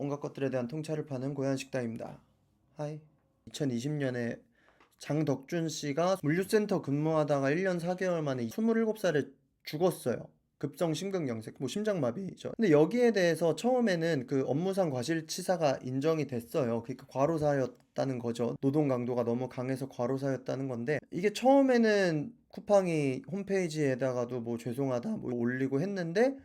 온갖 것들에 대한 통찰을 파는 고양식당입니다. 하이. 2020년에 장덕준 씨가 물류센터 근무하다가 1년 4개월 만에 27살에 죽었어요. 급성 심근경색, 심장마비죠. 근데 여기에 대해서 처음에는 그 업무상 과실치사가 인정이 됐어요. 그러니까 과로사였다는 거죠. 노동 강도가 너무 강해서 과로사였다는 건데, 이게 처음에는 쿠팡이 홈페이지에다가도 죄송하다 올리고 했는데,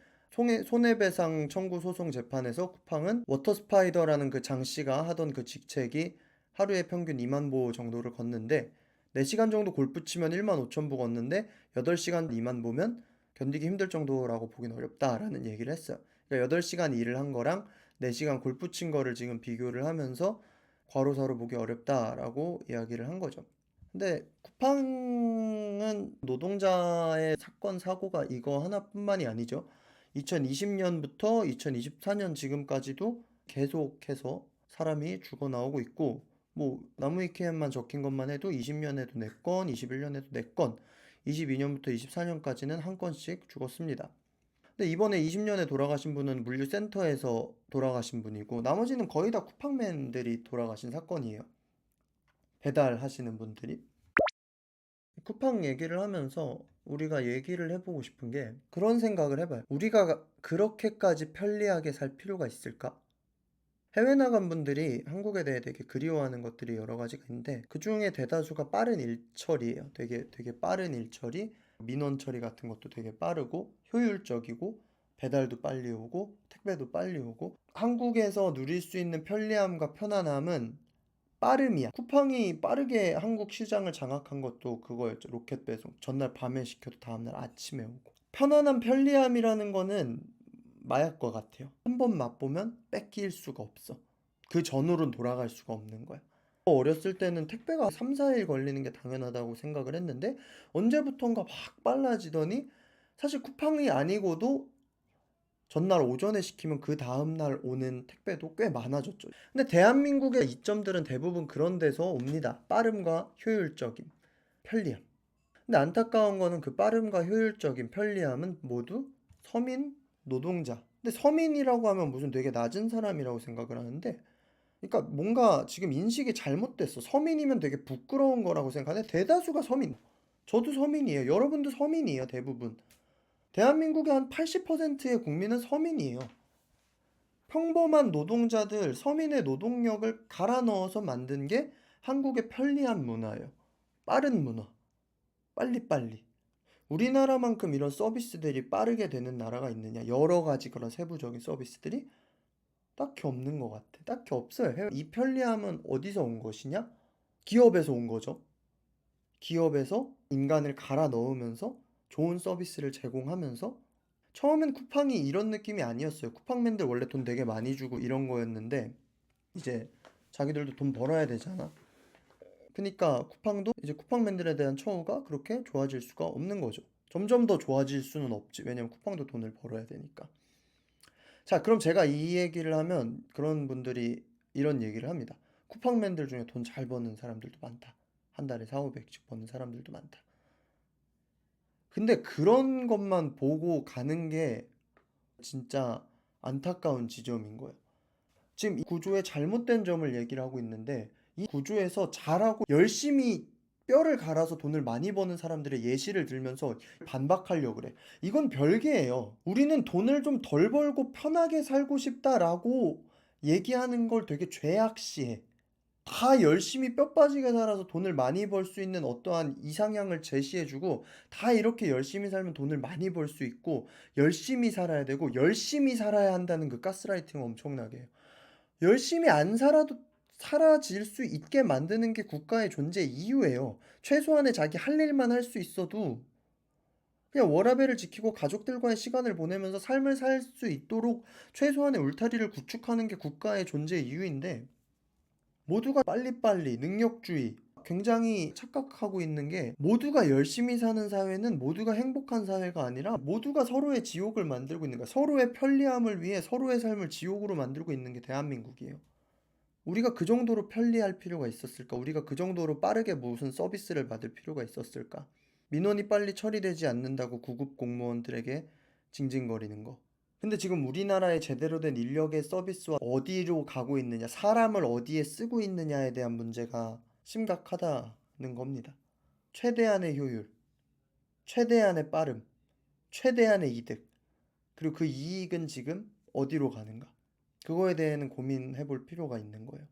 손해배상 청구 소송 재판에서 쿠팡은 워터스파이더라는 그 장 씨가 하던 그 직책이 하루에 평균 2만 보 정도를 걷는데, 4시간 정도 골프 치면 1만 5천 보 걷는데 8시간 2만 보면 견디기 힘들 정도라고 보긴 어렵다라는 얘기를 했어요. 그러니까 8시간 일을 한 거랑 4시간 골프 친 거를 지금 비교를 하면서 과로사로 보기 어렵다라고 이야기를 한 거죠. 근데 쿠팡은 노동자의 사건 사고가 이거 하나뿐만이 아니죠. 2020년부터 2024년 지금까지도 계속해서 사람이 죽어 나오고 있고, 나무위키엔만 적힌 것만 해도 20년에도 4건, 21년에도 4건, 22년부터 24년까지는 한 건씩 죽었습니다. 근데 이번에 20년에 돌아가신 분은 물류센터에서 돌아가신 분이고, 나머지는 거의 다 쿠팡맨들이 돌아가신 사건이에요. 배달하시는 분들이. 쿠팡 얘기를 하면서 우리가 얘기를 해보고 싶은 게 그런 생각을 해봐요. 우리가 그렇게까지 편리하게 살 필요가 있을까? 해외 나간 분들이 한국에 대해 되게 그리워하는 것들이 여러 가지가 있는데, 그 중에 대다수가 빠른 일처리예요. 되게 빠른 일처리, 민원 처리 같은 것도 되게 빠르고 효율적이고, 배달도 빨리 오고 택배도 빨리 오고. 한국에서 누릴 수 있는 편리함과 편안함은 빠름이야. 쿠팡이 빠르게 한국 시장을 장악한 것도 그거였죠. 로켓 배송. 전날 밤에 시켜도 다음날 아침에 오고. 편안한 편리함이라는 거는 마약과 같아요. 한 번 맛보면 뺏길 수가 없어. 그 전후로는 돌아갈 수가 없는 거야. 어렸을 때는 택배가 3, 4일 걸리는 게 당연하다고 생각을 했는데, 언제부턴가 막 빨라지더니 사실 쿠팡이 아니고도 전날 오전에 시키면 그 다음날 오는 택배도 꽤 많아졌죠. 근데 대한민국의 이점들은 대부분 그런 데서 옵니다. 빠름과 효율적인 편리함. 근데 안타까운 거는 그 빠름과 효율적인 편리함은 모두 서민 노동자. 근데 서민이라고 하면 무슨 되게 낮은 사람이라고 생각을 하는데, 그러니까 뭔가 지금 인식이 잘못됐어. 서민이면 되게 부끄러운 거라고 생각하는데 대다수가 서민. 저도 서민이에요. 여러분도 서민이에요, 대부분. 대한민국의 한 80%의 국민은 서민이에요. 평범한 노동자들, 서민의 노동력을 갈아 넣어서 만든 게 한국의 편리한 문화예요. 빠른 문화. 빨리빨리. 우리나라만큼 이런 서비스들이 빠르게 되는 나라가 있느냐? 여러 가지 그런 세부적인 서비스들이 딱히 없는 것 같아. 딱히 없어요. 이 편리함은 어디서 온 것이냐? 기업에서 온 거죠. 기업에서 인간을 갈아 넣으면서 좋은 서비스를 제공하면서. 처음엔 쿠팡이 이런 느낌이 아니었어요. 쿠팡맨들 원래 돈 되게 많이 주고 이런 거였는데, 이제 자기들도 돈 벌어야 되잖아. 그러니까 쿠팡도 이제 쿠팡맨들에 대한 처우가 그렇게 좋아질 수가 없는 거죠. 점점 더 좋아질 수는 없지. 왜냐면 쿠팡도 돈을 벌어야 되니까. 자, 그럼 제가 이 얘기를 하면 그런 분들이 이런 얘기를 합니다. 쿠팡맨들 중에 돈 잘 버는 사람들도 많다. 한 달에 4, 500씩 버는 사람들도 많다. 근데 그런 것만 보고 가는 게 진짜 안타까운 지점인 거예요. 지금 이 구조의 잘못된 점을 얘기를 하고 있는데, 이 구조에서 잘하고 열심히 뼈를 갈아서 돈을 많이 버는 사람들의 예시를 들면서 반박하려고 그래. 이건 별개예요. 우리는 돈을 좀 덜 벌고 편하게 살고 싶다라고 얘기하는 걸 되게 죄악시해. 다 열심히 뼈 빠지게 살아서 돈을 많이 벌 수 있는 어떠한 이상향을 제시해주고, 다 이렇게 열심히 살면 돈을 많이 벌 수 있고, 열심히 살아야 되고, 열심히 살아야 한다는 그 가스라이팅을 엄청나게 해요. 열심히 안 살아도 사라질 수 있게 만드는 게 국가의 존재 이유예요. 최소한의 자기 할 일만 할 수 있어도 그냥 워라밸을 지키고 가족들과의 시간을 보내면서 삶을 살 수 있도록 최소한의 울타리를 구축하는 게 국가의 존재 이유인데, 모두가 빨리빨리 능력주의, 굉장히 착각하고 있는 게, 모두가 열심히 사는 사회는 모두가 행복한 사회가 아니라 모두가 서로의 지옥을 만들고 있는 거야. 서로의 편리함을 위해 서로의 삶을 지옥으로 만들고 있는 게 대한민국이에요. 우리가 그 정도로 편리할 필요가 있었을까? 우리가 그 정도로 빠르게 무슨 서비스를 받을 필요가 있었을까? 민원이 빨리 처리되지 않는다고 구급 공무원들에게 징징거리는 거. 근데 지금 우리나라의 제대로 된 인력의 서비스와 어디로 가고 있느냐, 사람을 어디에 쓰고 있느냐에 대한 문제가 심각하다는 겁니다. 최대한의 효율, 최대한의 빠름, 최대한의 이득, 그리고 그 이익은 지금 어디로 가는가? 그거에 대해서는 고민해 볼 필요가 있는 거예요.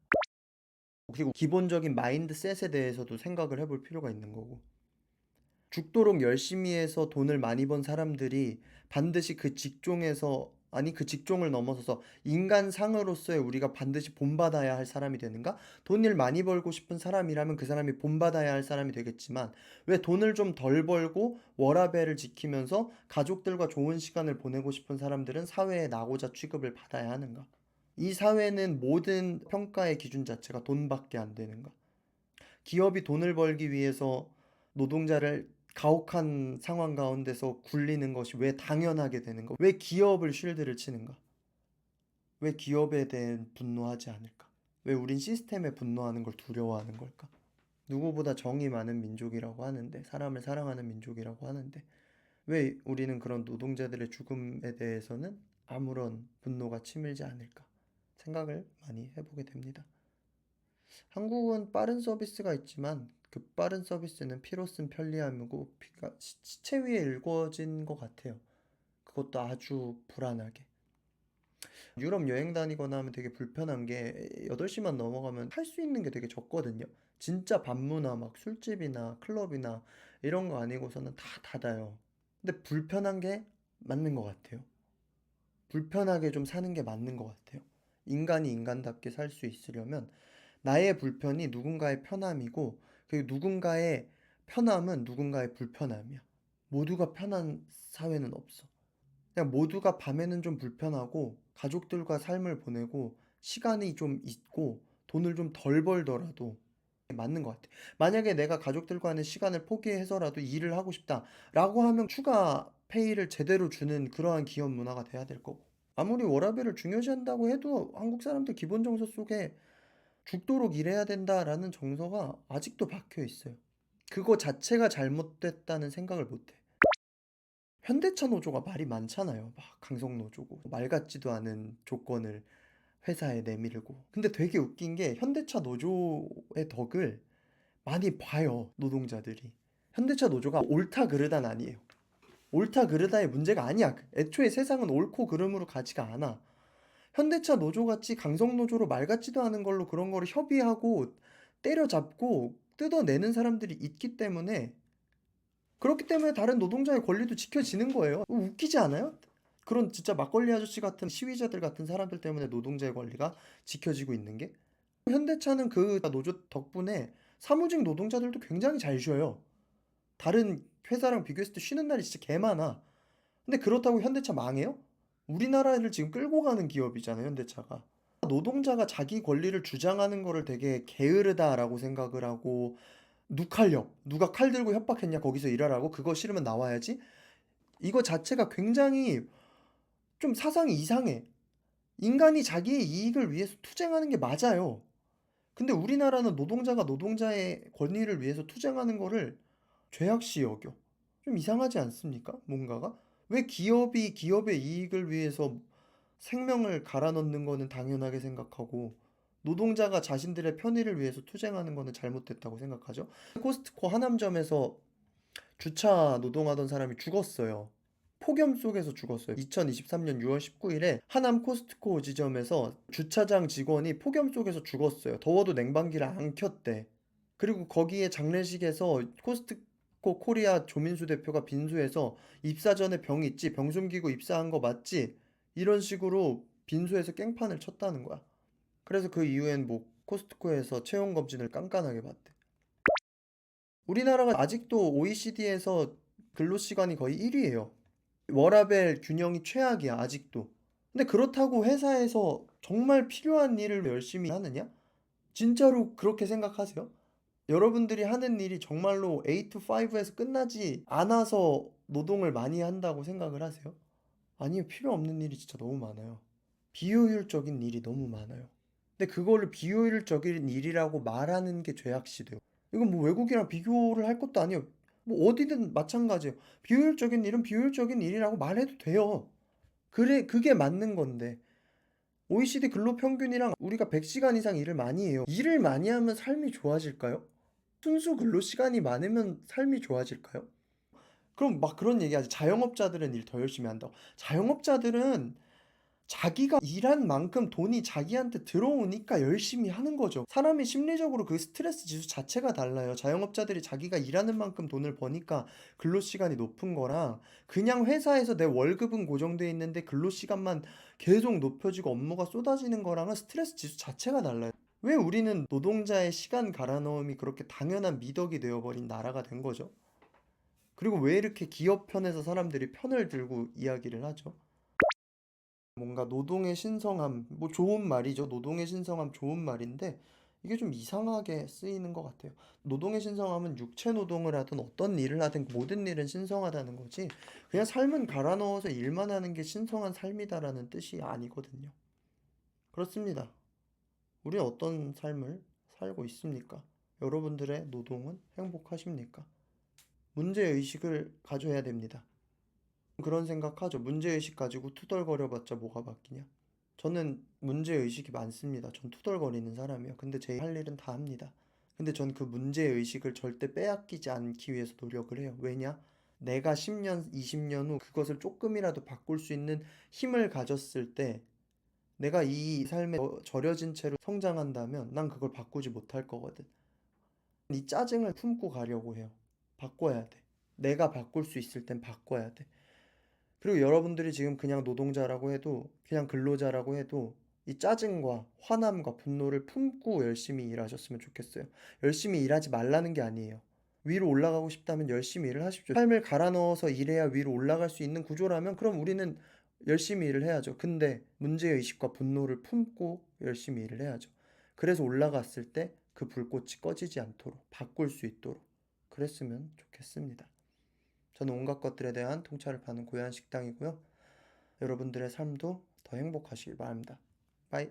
그리고 기본적인 마인드셋에 대해서도 생각을 해볼 필요가 있는 거고. 죽도록 열심히 해서 돈을 많이 번 사람들이 반드시 그 직종에서, 아니 그 직종을 넘어서서 인간상으로서의 우리가 반드시 본받아야 할 사람이 되는가? 돈을 많이 벌고 싶은 사람이라면 그 사람이 본받아야 할 사람이 되겠지만, 왜 돈을 좀 덜 벌고 워라밸을 지키면서 가족들과 좋은 시간을 보내고 싶은 사람들은 사회에 나고자 취급을 받아야 하는가? 이 사회는 모든 평가의 기준 자체가 돈밖에 안 되는가? 기업이 돈을 벌기 위해서 노동자를 가혹한 상황 가운데서 굴리는 것이 왜 당연하게 되는가? 왜 기업을 쉴드를 치는가? 왜 기업에 대해 분노하지 않을까? 왜 우린 시스템에 분노하는 걸 두려워하는 걸까? 누구보다 정이 많은 민족이라고 하는데, 사람을 사랑하는 민족이라고 하는데, 왜 우리는 그런 노동자들의 죽음에 대해서는 아무런 분노가 치밀지 않을까? 생각을 많이 해보게 됩니다. 한국은 빠른 서비스가 있지만 그 빠른 서비스는 피로 쓴 편리함이고 시체 위에 일궈진 것 같아요. 그것도 아주 불안하게. 유럽 여행 다니거나 하면 되게 불편한 게 8시만 넘어가면 할 수 있는 게 되게 적거든요. 진짜 밤문화 막 술집이나 클럽이나 이런 거 아니고서는 다 닫아요. 근데 불편한 게 맞는 것 같아요. 불편하게 좀 사는 게 맞는 것 같아요. 인간이 인간답게 살 수 있으려면 나의 불편이 누군가의 편함이고, 그 누군가의 편함은 누군가의 불편함이야. 모두가 편한 사회는 없어. 그냥 모두가 밤에는 좀 불편하고 가족들과 삶을 보내고 시간이 좀 있고 돈을 좀 덜 벌더라도 맞는 것 같아. 만약에 내가 가족들과 하는 시간을 포기해서라도 일을 하고 싶다라고 하면 추가 페이를 제대로 주는 그러한 기업 문화가 돼야 될 거고. 아무리 워라밸을 중요시한다고 해도 한국 사람들 기본 정서 속에 죽도록 일해야 된다라는 정서가 아직도 박혀 있어요. 그거 자체가 잘못됐다는 생각을 못 해. 현대차 노조가 말이 많잖아요. 막 강성 노조고 말 같지도 않은 조건을 회사에 내밀고. 근데 되게 웃긴 게 현대차 노조의 덕을 많이 봐요, 노동자들이. 현대차 노조가 옳다 그르다는 아니에요. 옳다 그르다의 문제가 아니야. 애초에 세상은 옳고 그름으로 가지가 않아. 현대차 노조같이 강성 노조로 말 같지도 않은 걸로 그런 거를 협의하고 때려잡고 뜯어내는 사람들이 있기 때문에, 그렇기 때문에 다른 노동자의 권리도 지켜지는 거예요. 웃기지 않아요? 그런 진짜 막걸리 아저씨 같은 시위자들 같은 사람들 때문에 노동자의 권리가 지켜지고 있는 게, 현대차는 그 노조 덕분에 사무직 노동자들도 굉장히 잘 쉬어요. 다른 회사랑 비교했을 때 쉬는 날이 진짜 개 많아. 근데 그렇다고 현대차 망해요? 우리나라를 지금 끌고 가는 기업이잖아요, 현대차가. 노동자가 자기 권리를 주장하는 거를 되게 게으르다라고 생각을 하고, 누칼력, 누가 칼 들고 협박했냐, 거기서 일하라고, 그거 싫으면 나와야지. 이거 자체가 굉장히 좀 사상이 이상해. 인간이 자기의 이익을 위해서 투쟁하는 게 맞아요. 근데 우리나라는 노동자가 노동자의 권리를 위해서 투쟁하는 거를 죄악시 여겨. 좀 이상하지 않습니까? 뭔가가? 왜 기업이 기업의 이익을 위해서 생명을 갈아 넣는 거는 당연하게 생각하고 노동자가 자신들의 편의를 위해서 투쟁하는 거는 잘못됐다고 생각하죠? 코스트코 하남점에서 주차 노동하던 사람이 죽었어요. 폭염 속에서 죽었어요. 2023년 6월 19일에 하남 코스트코 지점에서 주차장 직원이 폭염 속에서 죽었어요. 더워도 냉방기를 안 켰대. 그리고 거기에 장례식에서 코스트코 코리아 조민수 대표가 빈소에서 입사 전에 병 있지? 병 숨기고 입사한 거 맞지? 이런 식으로 빈소에서 깽판을 쳤다는 거야. 그래서 그 이후엔 뭐 코스트코에서 채용 검진을 깐깐하게 받대. 우리나라가 아직도 OECD에서 근로시간이 거의 1위예요. 워라밸 균형이 최악이야, 아직도. 근데 그렇다고 회사에서 정말 필요한 일을 열심히 하느냐? 진짜로 그렇게 생각하세요? 여러분들이 하는 일이 정말로 8 to 5에서 끝나지 않아서 노동을 많이 한다고 생각을 하세요? 아니요, 필요 없는 일이 진짜 너무 많아요. 비효율적인 일이 너무 많아요. 근데 그거를 비효율적인 일이라고 말하는 게 죄악시돼요. 이건 뭐 외국이랑 비교를 할 것도 아니에요. 뭐 어디든 마찬가지예요. 비효율적인 일은 비효율적인 일이라고 말해도 돼요. 그래, 그게 맞는 건데. OECD 근로평균이랑 우리가 100시간 이상 일을 많이 해요. 일을 많이 하면 삶이 좋아질까요? 순수 근로시간이 많으면 삶이 좋아질까요? 그럼 막 그런 얘기하지. 자영업자들은 일 더 열심히 한다고. 자영업자들은 자기가 일한 만큼 돈이 자기한테 들어오니까 열심히 하는 거죠. 사람이 심리적으로 그 스트레스 지수 자체가 달라요. 자영업자들이 자기가 일하는 만큼 돈을 버니까 근로시간이 높은 거랑, 그냥 회사에서 내 월급은 고정돼 있는데 근로시간만 계속 높여지고 업무가 쏟아지는 거랑은 스트레스 지수 자체가 달라요. 왜 우리는 노동자의 시간 갈아넣음이 그렇게 당연한 미덕이 되어버린 나라가 된 거죠? 그리고 왜 이렇게 기업 편에서 사람들이 편을 들고 이야기를 하죠? 뭔가 노동의 신성함, 뭐 좋은 말이죠. 노동의 신성함 좋은 말인데 이게 좀 이상하게 쓰이는 것 같아요. 노동의 신성함은 육체 노동을 하든 어떤 일을 하든 모든 일은 신성하다는 거지. 그냥 삶은 갈아 넣어서 일만 하는 게 신성한 삶이다라는 뜻이 아니거든요. 그렇습니다. 우리 어떤 삶을 살고 있습니까? 여러분들의 노동은 행복하십니까? 문제의식을 가져야 됩니다. 그런 생각하죠. 문제의식 가지고 투덜거려봤자 뭐가 바뀌냐? 저는 문제의식이 많습니다. 전 투덜거리는 사람이에요. 근데 제 할 일은 다 합니다. 근데 전 그 문제의식을 절대 빼앗기지 않기 위해서 노력을 해요. 왜냐? 내가 10년, 20년 후 그것을 조금이라도 바꿀 수 있는 힘을 가졌을 때 내가 이 삶에 절여진 채로 성장한다면 난 그걸 바꾸지 못할 거거든. 이 짜증을 품고 가려고 해요. 바꿔야 돼. 내가 바꿀 수 있을 땐 바꿔야 돼. 그리고 여러분들이 지금 그냥 노동자라고 해도, 그냥 근로자라고 해도 이 짜증과 화남과 분노를 품고 열심히 일하셨으면 좋겠어요. 열심히 일하지 말라는 게 아니에요. 위로 올라가고 싶다면 열심히 일을 하십시오. 삶을 갈아 넣어서 일해야 위로 올라갈 수 있는 구조라면 그럼 우리는 열심히 일을 해야죠. 근데 문제의식과 분노를 품고 열심히 일을 해야죠. 그래서 올라갔을 때 그 불꽃이 꺼지지 않도록 바꿀 수 있도록 그랬으면 좋겠습니다. 저는 온갖 것들에 대한 통찰을 파는 고얀 식당이고요. 여러분들의 삶도 더 행복하시길 바랍니다. 바이.